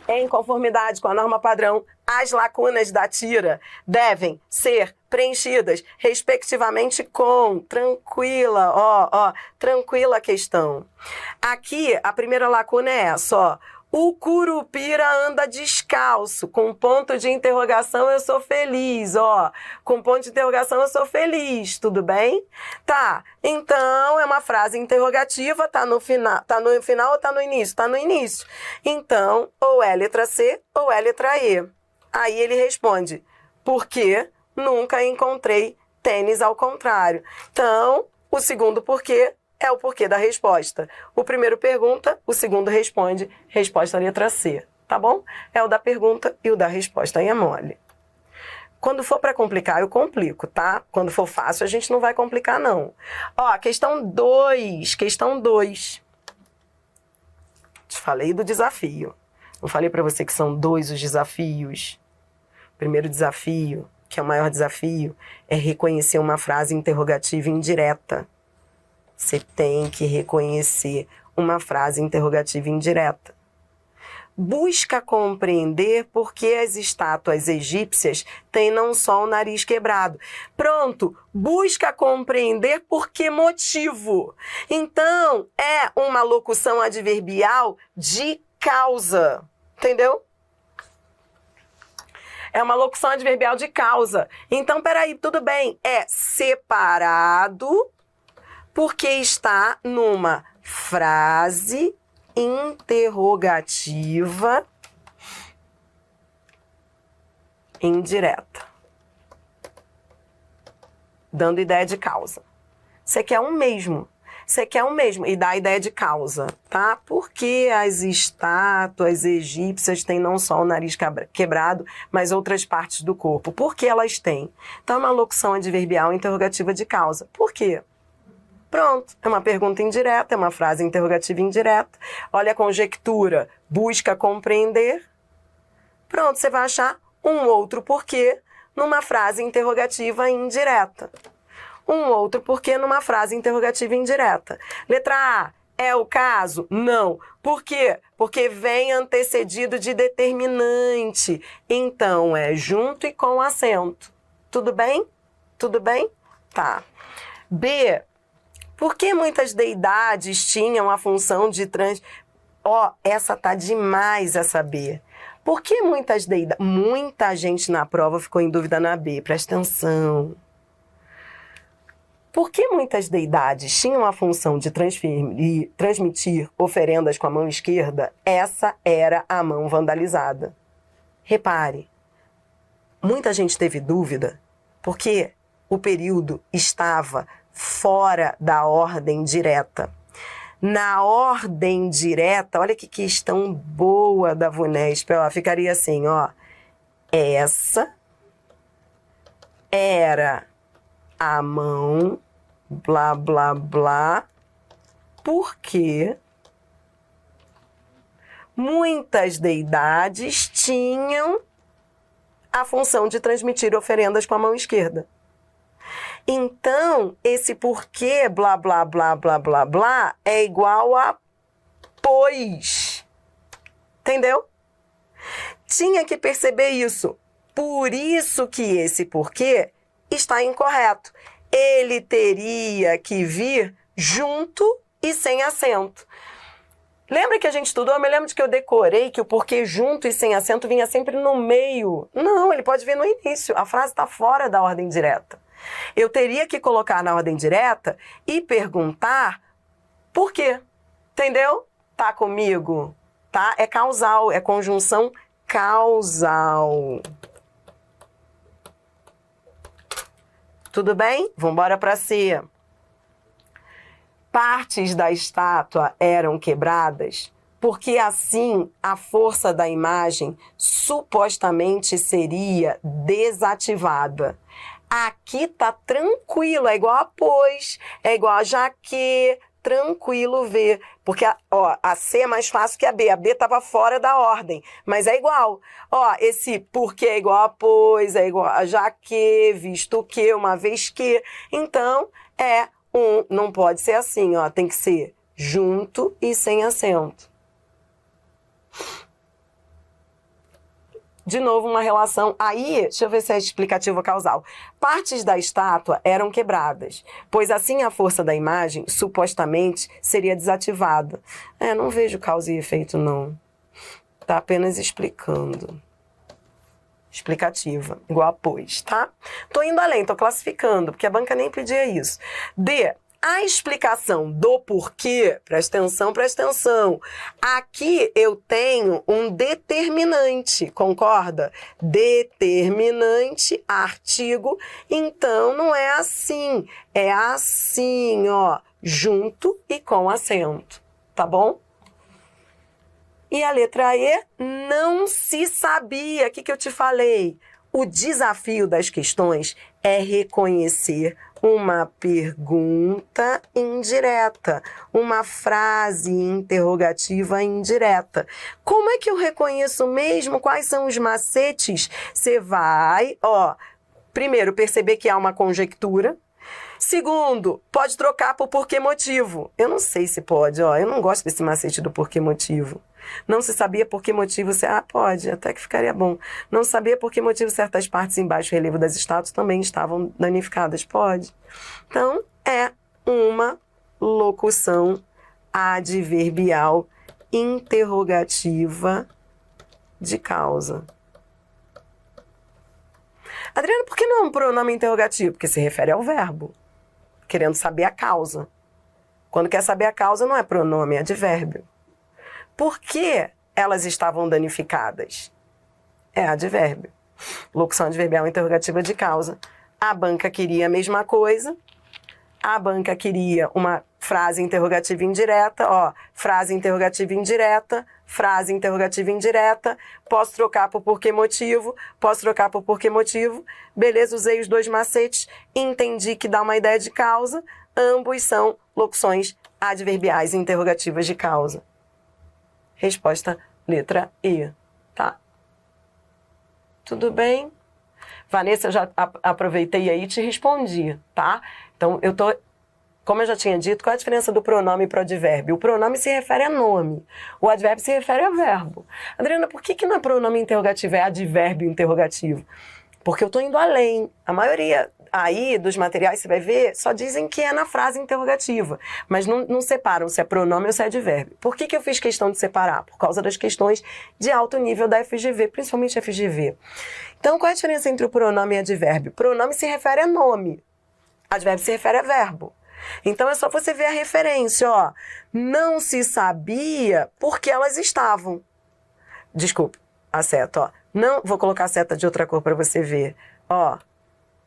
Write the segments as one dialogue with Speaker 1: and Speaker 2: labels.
Speaker 1: Em conformidade com a norma padrão, as lacunas da tira devem ser preenchidas, respectivamente, com tranquila, tranquila questão. Aqui, a primeira lacuna é essa, ó. O Curupira anda descalço. Com ponto de interrogação, eu sou feliz, ó. Com ponto de interrogação, eu sou feliz. Tudo bem? Tá. Então, é uma frase interrogativa. Tá no final ou tá no início? Tá no início. Então, ou é letra C ou é letra E. Aí ele responde, porque nunca encontrei tênis ao contrário. Então, o segundo porquê é o porquê da resposta. O primeiro pergunta, o segundo responde, resposta letra C, tá bom? É o da pergunta e o da resposta, aí é mole. Quando for para complicar, eu complico, tá? Quando for fácil, a gente não vai complicar, não. Ó, questão 2. Te falei do desafio. Eu falei para você que são 2 os desafios. O primeiro desafio, que é o maior desafio, é reconhecer uma frase interrogativa indireta. Você tem que reconhecer uma frase interrogativa indireta. Busca compreender por que as estátuas egípcias têm não só o nariz quebrado. Pronto, busca compreender por que motivo. Então, é uma locução adverbial de causa. Entendeu? É uma locução adverbial de causa. Então, peraí, tudo bem. É separado porque está numa frase interrogativa indireta, dando ideia de causa. Você quer um mesmo. E dá a ideia de causa, tá? Por que as estátuas egípcias têm não só o nariz quebrado, mas outras partes do corpo? Por que elas têm? Então, é uma locução adverbial interrogativa de causa. Por quê? Pronto, é uma pergunta indireta, é uma frase interrogativa indireta. Olha a conjectura, busca compreender. Pronto, você vai achar um outro porquê numa frase interrogativa indireta. Um outro porquê numa frase interrogativa indireta. Letra A, é o caso? Não. Por quê? Porque vem antecedido de determinante. Então, é junto e com acento. Tudo bem? Tudo bem? Tá. B, por que muitas deidades tinham a função de essa tá demais, essa B. Por que muitas deidades... Muita gente na prova ficou em dúvida na B, presta atenção. Por que muitas deidades tinham a função de transmitir oferendas com a mão esquerda? Essa era a mão vandalizada. Repare, muita gente teve dúvida porque o período estava fora da ordem direta. Na ordem direta, olha que questão boa da VUNESP, ó, ficaria assim, ó. Essa era a mão, blá, blá, blá, porque muitas deidades tinham a função de transmitir oferendas com a mão esquerda. Então, esse porquê, blá, blá, blá, blá, blá, blá, é igual a pois. Entendeu? Tinha que perceber isso. Por isso que esse porquê está incorreto. Ele teria que vir junto e sem acento. Lembra que a gente estudou? Eu me lembro de que eu decorei que o porquê junto e sem acento vinha sempre no meio. Não, ele pode vir no início. A frase está fora da ordem direta. Eu teria que colocar na ordem direta e perguntar por quê. Entendeu? Tá comigo? Tá? É causal, é conjunção causal. Tudo bem? Vamos embora para C. Partes da estátua eram quebradas porque assim a força da imagem supostamente seria desativada. Aqui tá tranquilo, é igual a pois, é igual a já que, tranquilo ver. Porque a C é mais fácil que a B estava fora da ordem, mas é igual. Ó, esse porque é igual a pois, é igual a já que, visto que, uma vez que. Então, não pode ser assim, ó, tem que ser junto e sem acento. de novo, uma relação. Aí, deixa eu ver se é explicativo ou causal. Partes da estátua eram quebradas, pois assim a força da imagem, supostamente, seria desativada. Não vejo causa e efeito, não. Tá apenas explicando. Explicativa, igual a pois, tá? Tô indo além, tô classificando, porque a banca nem pedia isso. D. A explicação do porquê, presta atenção. Aqui eu tenho um determinante, concorda? Determinante, artigo, então não é assim, é assim, ó, junto e com acento, tá bom? E a letra E, não se sabia. O que eu te falei? O desafio das questões é reconhecer uma pergunta indireta, uma frase interrogativa indireta. Como é que eu reconheço mesmo? Quais são os macetes? Você vai, primeiro, perceber que há uma conjectura. Segundo, pode trocar por porquê motivo. Eu não sei se pode, eu não gosto desse macete do porquê motivo. Não se sabia por que motivo... pode, até que ficaria bom. Não sabia por que motivo certas partes em baixo relevo das estátuas também estavam danificadas. Pode. Então, é uma locução adverbial interrogativa de causa. Adriana, por que não é um pronome interrogativo? Porque se refere ao verbo, querendo saber a causa. Quando quer saber a causa, não é pronome, é advérbio. Por que elas estavam danificadas? É advérbio. Locução adverbial interrogativa de causa. A banca queria a mesma coisa. A banca queria uma frase interrogativa indireta. Frase interrogativa indireta. Frase interrogativa indireta. Posso trocar por porquê motivo. Posso trocar por porquê motivo. Beleza, usei os dois macetes. Entendi que dá uma ideia de causa. Ambos são locuções adverbiais interrogativas de causa. Resposta letra E, tá? Tudo bem? Vanessa, eu já aproveitei aí e te respondi, tá? Então, como eu já tinha dito, qual é a diferença do pronome para o advérbio? O pronome se refere a nome, o advérbio se refere a verbo. Adriana, por que não é pronome interrogativo, é advérbio interrogativo? Porque eu estou indo além. A maioria aí dos materiais, você vai ver, só dizem que é na frase interrogativa, mas não separam se é pronome ou se é advérbio. Por que eu fiz questão de separar? Por causa das questões de alto nível da FGV, principalmente FGV. Então, qual é a diferença entre o pronome e advérbio? Pronome se refere a nome, advérbio se refere a verbo. Então, é só você ver a referência, Não se sabia porque elas estavam. Desculpe, a seta, Não, vou colocar a seta de outra cor para você ver.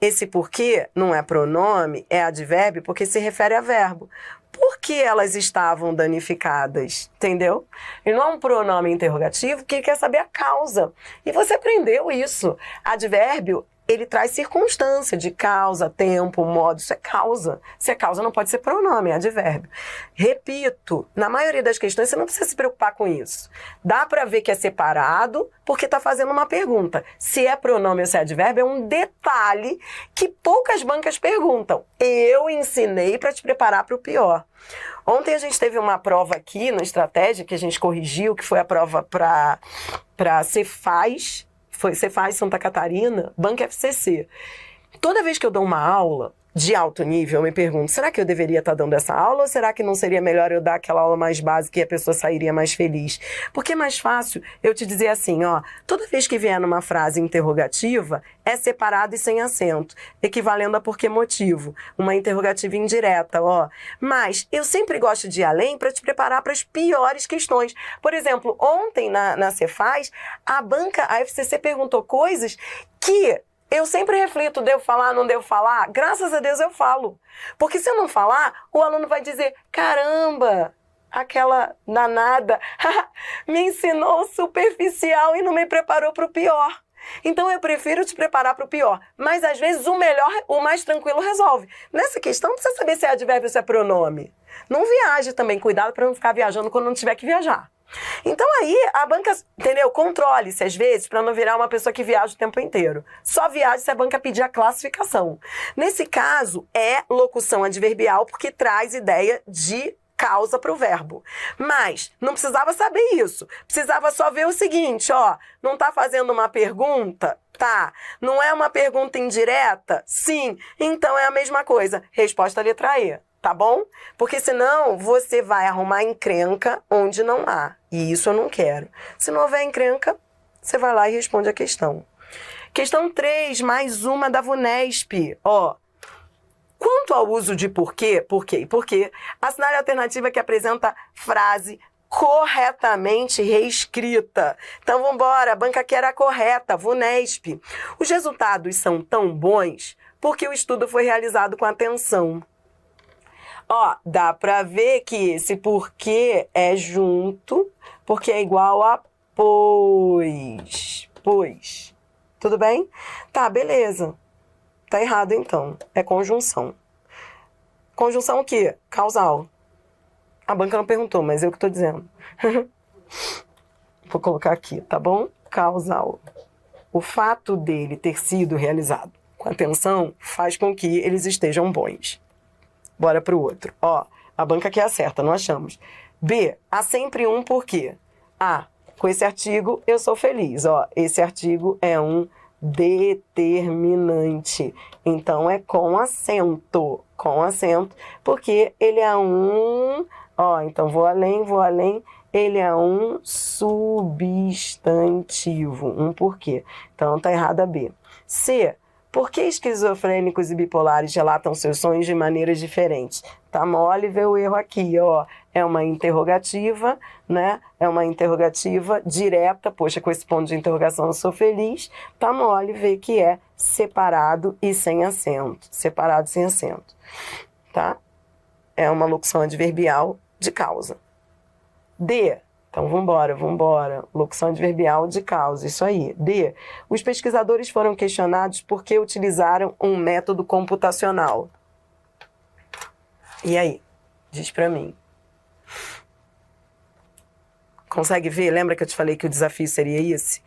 Speaker 1: Esse porquê não é pronome, é advérbio, porque se refere a verbo. Por que elas estavam danificadas? Entendeu? E não é um pronome interrogativo que ele quer saber a causa. E você aprendeu isso. Advérbio, ele traz circunstância de causa, tempo, modo. Isso é causa. Se é causa, não pode ser pronome, é advérbio. Repito, na maioria das questões, você não precisa se preocupar com isso. Dá para ver que é separado, porque está fazendo uma pergunta. Se é pronome ou se é advérbio, é um detalhe que poucas bancas perguntam. Eu ensinei para te preparar para o pior. Ontem a gente teve uma prova aqui na estratégia que a gente corrigiu, que foi a prova para Cefaz. Foi Cefaz Santa Catarina, Banca FCC. Toda vez que eu dou uma aula de alto nível, eu me pergunto, será que eu deveria estar dando essa aula ou será que não seria melhor eu dar aquela aula mais básica e a pessoa sairia mais feliz? Porque é mais fácil eu te dizer assim, toda vez que vier numa frase interrogativa, é separado e sem acento, equivalendo a porquê motivo, uma interrogativa indireta, Mas eu sempre gosto de ir além para te preparar para as piores questões. Por exemplo, ontem na Cefaz, a FCC perguntou coisas que eu sempre reflito, devo falar, não devo falar? Graças a Deus eu falo. Porque se eu não falar, o aluno vai dizer, caramba, aquela danada me ensinou superficial e não me preparou para o pior. Então eu prefiro te preparar para o pior. Mas às vezes o melhor, o mais tranquilo resolve. Nessa questão não precisa saber se é advérbio ou se é pronome. Não viaje também, cuidado para não ficar viajando quando não tiver que viajar. Então aí a banca, entendeu? Controle-se às vezes para não virar uma pessoa que viaja o tempo inteiro. Só viaja se a banca pedir a classificação. Nesse caso é locução adverbial porque traz ideia de causa para o verbo. Mas não precisava saber isso. Precisava só ver o seguinte, ó, não está fazendo uma pergunta? Tá. Não é uma pergunta indireta? Sim. Então é a mesma coisa. Resposta letra E, tá bom? Porque senão você vai arrumar encrenca onde não há. E isso eu não quero. Se não houver encrenca, você vai lá e responde a questão. Questão 3, mais uma da VUNESP. Ó, quanto ao uso de porquê, assinale a alternativa que apresenta frase corretamente reescrita. Então, vamos embora. A banca aqui era correta, VUNESP. Os resultados são tão bons porque o estudo foi realizado com atenção. Ó, dá para ver que esse porquê é junto, porque é igual a pois. Tudo bem? Tá, beleza. Tá errado, então. É conjunção. Conjunção o quê? Causal. A banca não perguntou, mas eu que tô dizendo. Vou colocar aqui, tá bom? Causal. O fato dele ter sido realizado com atenção faz com que eles estejam bons. Bora pro outro. Ó, a banca aqui acerta, não achamos. B, há sempre um porquê. A, com esse artigo eu sou feliz. Ó, esse artigo é um determinante. Então é com acento, porque ele é um... Ó, então vou além. Ele é um substantivo, um porquê. Então tá errada a B. C, por que esquizofrênicos e bipolares relatam seus sonhos de maneiras diferentes? Tá mole ver o erro aqui, ó. É uma interrogativa, né? É uma interrogativa direta. Poxa, com esse ponto de interrogação eu sou feliz. Tá mole ver que é separado e sem acento. Separado e sem acento. Tá? É uma locução adverbial de causa. D. Então, vambora. Locução adverbial de causa, isso aí. D. Os pesquisadores foram questionados por que utilizaram um método computacional. E aí? Diz pra mim. Consegue ver? Lembra que eu te falei que o desafio seria esse?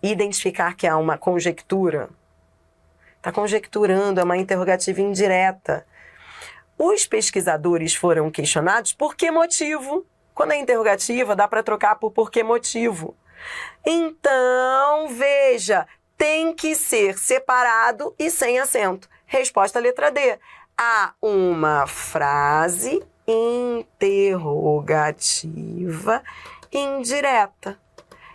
Speaker 1: Identificar que há uma conjectura. Está conjecturando, é uma interrogativa indireta. Os pesquisadores foram questionados por que motivo? Quando é interrogativa, dá para trocar por que motivo. Então, veja, tem que ser separado e sem acento. Resposta letra D. Há uma frase interrogativa indireta.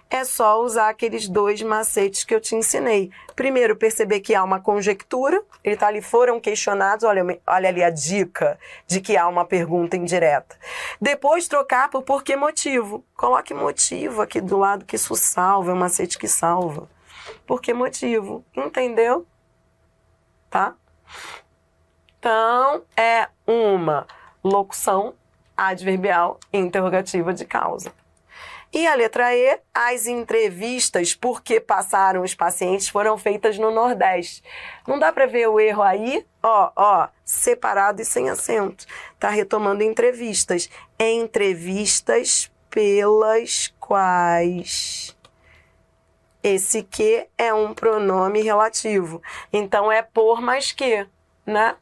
Speaker 1: É só usar aqueles 2 macetes que eu te ensinei. Primeiro, perceber que há uma conjectura. Ele tá ali, foram questionados. Olha ali a dica de que há uma pergunta indireta. Depois, trocar por que motivo. Coloque motivo aqui do lado, que isso salva. É um macete que salva. Por que motivo? Entendeu? Tá? Então, é uma locução adverbial interrogativa de causa. E a letra E, as entrevistas por que passaram os pacientes foram feitas no Nordeste. Não dá para ver o erro aí? Ó, separado e sem acento. Tá retomando entrevistas. Entrevistas pelas quais... Esse que é um pronome relativo. Então, é por mais que, né?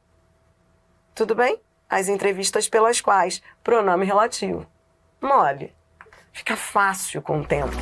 Speaker 1: Tudo bem? As entrevistas pelas quais, pronome relativo. Mole. Fica fácil com o tempo.